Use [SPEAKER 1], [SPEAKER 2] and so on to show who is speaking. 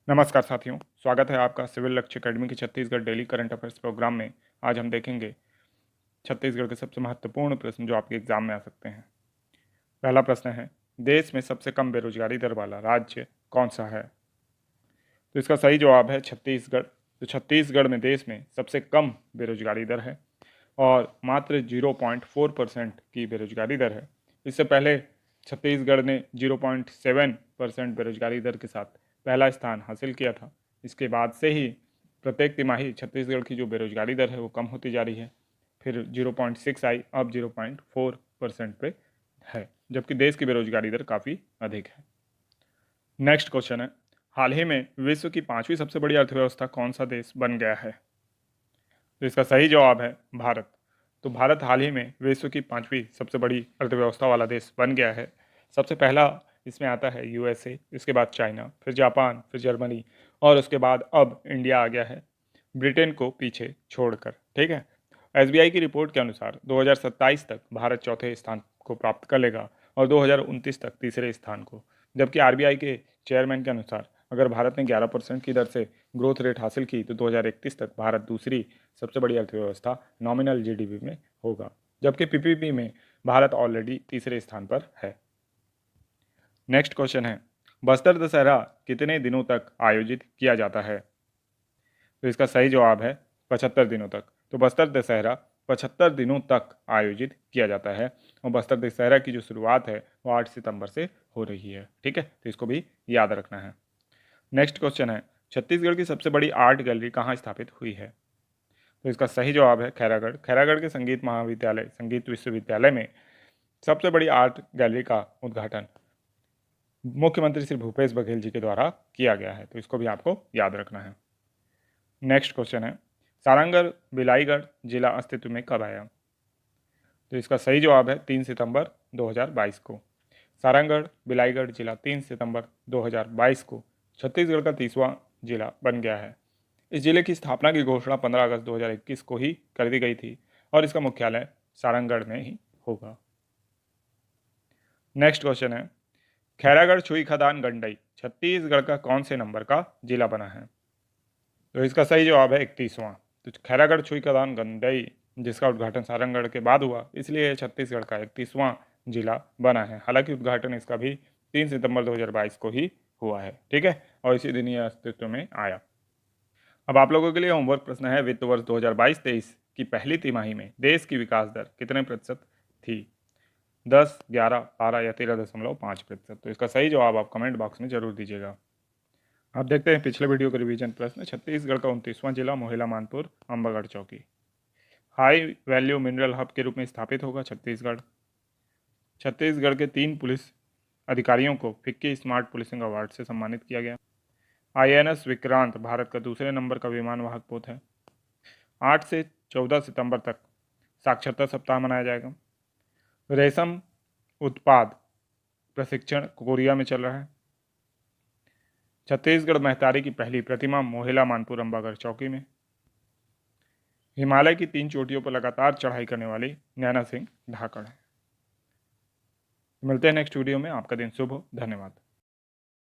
[SPEAKER 1] नमस्कार साथियों, स्वागत है आपका सिविल लक्ष्य अकेडमी की Chhattisgarh daily current affairs program में। आज हम देखेंगे छत्तीसगढ़ के सबसे महत्वपूर्ण प्रश्न जो आपके एग्जाम में आ सकते हैं। पहला प्रश्न है, देश में सबसे कम बेरोजगारी दर वाला राज्य कौन सा है? तो इसका सही जवाब है छत्तीसगढ़। तो छत्तीसगढ़ में देश में सबसे कम बेरोजगारी दर है और मात्र 0.4% की बेरोजगारी दर है। इससे पहले छत्तीसगढ़ ने 0.7% बेरोजगारी दर के साथ पहला स्थान हासिल किया था। इसके बाद से ही प्रत्येक तिमाही छत्तीसगढ़ की जो बेरोजगारी दर है वो कम होती जा रही है। फिर 0.6 आई, अब 0.4% पे है, जबकि देश की बेरोजगारी दर काफ़ी अधिक है। नेक्स्ट क्वेश्चन है, हाल ही में विश्व की 5वीं सबसे बड़ी अर्थव्यवस्था कौन सा देश बन गया है? तो इसका सही जवाब है भारत। तो भारत हाल ही में विश्व की 5वीं सबसे बड़ी अर्थव्यवस्था वाला देश बन गया है। सबसे पहला इसमें आता है यूएसए, इसके बाद चाइना, फिर जापान, फिर जर्मनी और उसके बाद अब इंडिया आ गया है, ब्रिटेन को पीछे छोड़कर। ठीक है। एसबीआई की रिपोर्ट के अनुसार 2027 तक भारत चौथे स्थान को प्राप्त कर लेगा और 2029 तक तीसरे स्थान को। जबकि आरबीआई के चेयरमैन के अनुसार अगर भारत ने 11% की दर से ग्रोथ रेट हासिल की तो 2031 तक भारत दूसरी सबसे बड़ी अर्थव्यवस्था नॉमिनल जीडीपी में होगा, जबकि पीपीपी में भारत ऑलरेडी तीसरे स्थान पर है। नेक्स्ट क्वेश्चन है, बस्तर दशहरा कितने दिनों तक आयोजित किया जाता है? तो इसका सही जवाब है 75 दिनों तक। तो बस्तर दशहरा 75 दिनों तक आयोजित किया जाता है और बस्तर दशहरा की जो शुरुआत है वो 8 सितंबर से हो रही है। ठीक है, तो इसको भी याद रखना है। नेक्स्ट क्वेश्चन है, छत्तीसगढ़ की सबसे बड़ी आर्ट गैलरी कहाँ स्थापित हुई है? तो इसका सही जवाब है खैरागढ़। खैरागढ़ के संगीत महाविद्यालय संगीत विश्वविद्यालय में सबसे बड़ी आर्ट गैलरी का उद्घाटन मुख्यमंत्री श्री भूपेश बघेल जी के द्वारा किया गया है, तो इसको भी आपको याद रखना है। नेक्स्ट क्वेश्चन है, सारंगढ़ बिलाईगढ़ जिला अस्तित्व में कब आया? तो इसका सही जवाब है 3 सितंबर 2022 को। सारंगढ़ बिलाईगढ़ जिला 3 सितंबर 2022 को छत्तीसगढ़ का 30वां जिला बन गया है। इस जिले की स्थापना की घोषणा 15 अगस्त 2021 को ही कर दी गई थी और इसका मुख्यालय सारंगढ़ में ही होगा। नेक्स्ट क्वेश्चन है, खैरागढ़ छुई खदान गंडई छत्तीसगढ़ का कौन से नंबर का जिला बना है? तो इसका सही जवाब है 31वां। तो खैरागढ़ छुई खदान गंडई जिसका उद्घाटन सारंगढ़ के बाद हुआ, इसलिए छत्तीसगढ़ का 31वां जिला बना है। हालांकि उद्घाटन इसका भी 3 सितंबर 2022 को ही हुआ है। ठीक है, और इसी दिन यह अस्तित्व में आया। अब आप लोगों के लिए होमवर्क प्रश्न है, वित्त वर्ष 2022-23 की पहली तिमाही में देश की विकास दर कितने प्रतिशत थी? 10, 11, 12 या 13.5%? तो इसका सही जवाब आप कमेंट बॉक्स में जरूर दीजिएगा। आप देखते हैं पिछले वीडियो का रिवीजन प्रश्न। छत्तीसगढ़ का 29वां जिला मोहिला मानपुर अंबागढ़ चौकी हाई वैल्यू मिनरल हब के रूप में स्थापित होगा छत्तीसगढ़। छत्तीसगढ़ के 3 पुलिस अधिकारियों को फिक्की स्मार्ट पुलिसिंग अवार्ड से सम्मानित किया गया। आईएनएस विक्रांत भारत का दूसरे नंबर का विमानवाहक पोत है। 8 से 14 सितंबर तक साक्षरता सप्ताह मनाया जाएगा। रेशम उत्पाद प्रशिक्षण कोरिया में चल रहा है। छत्तीसगढ़ महतारी की पहली प्रतिमा मोहिला मानपुर अंबागढ़ चौकी में। हिमालय की 3 चोटियों पर लगातार चढ़ाई करने वाली नैना सिंह धाकड़ है। मिलते हैं नेक्स्ट वीडियो में। आपका दिन शुभ हो। धन्यवाद।